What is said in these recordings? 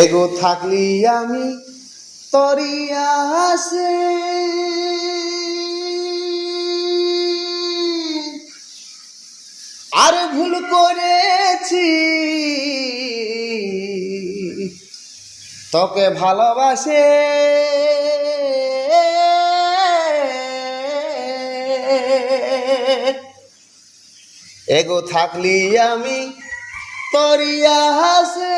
এগো থাকলি আমি তরি আসে, আর ভুল করেছি তোকে ভালোবাসে। এগো থাকলি আমি তরি আসে,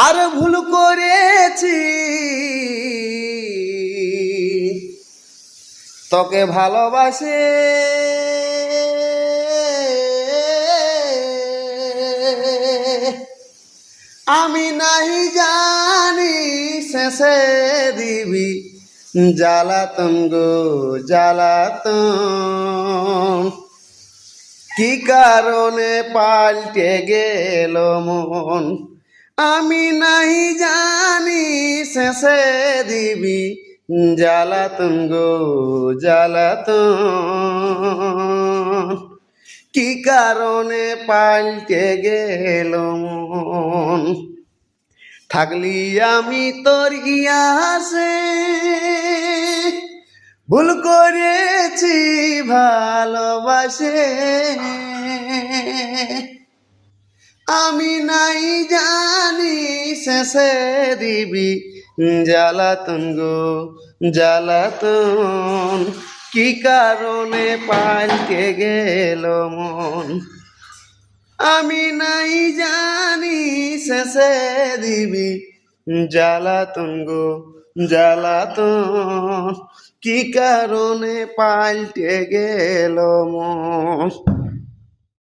আর ভুল করেছি তোকে ভালোবাসে। আমি নাহি জানি শেষে দিবি জ্বালাতন গো জ্বালাতন, কি কারণে পাল্টে গেল মন। আমি নাহি জানি শেষে দিবি জ্বালাতন গো জ্বালাতন, কি কারণে পাল্টে গেল মন। থাকলি আমি তোর আসে, ভুল করেছি ভালোবাসে। আমি নাই জানি শেষে দিবি জ্বালাতন গো জ্বালাতন, কি কারণে পাল্টে গেল মন। আমি নাই জানি শেষে দিবি জ্বালাতন গো জ্বালাতন, কি কারণে পাল্টে গেল মন।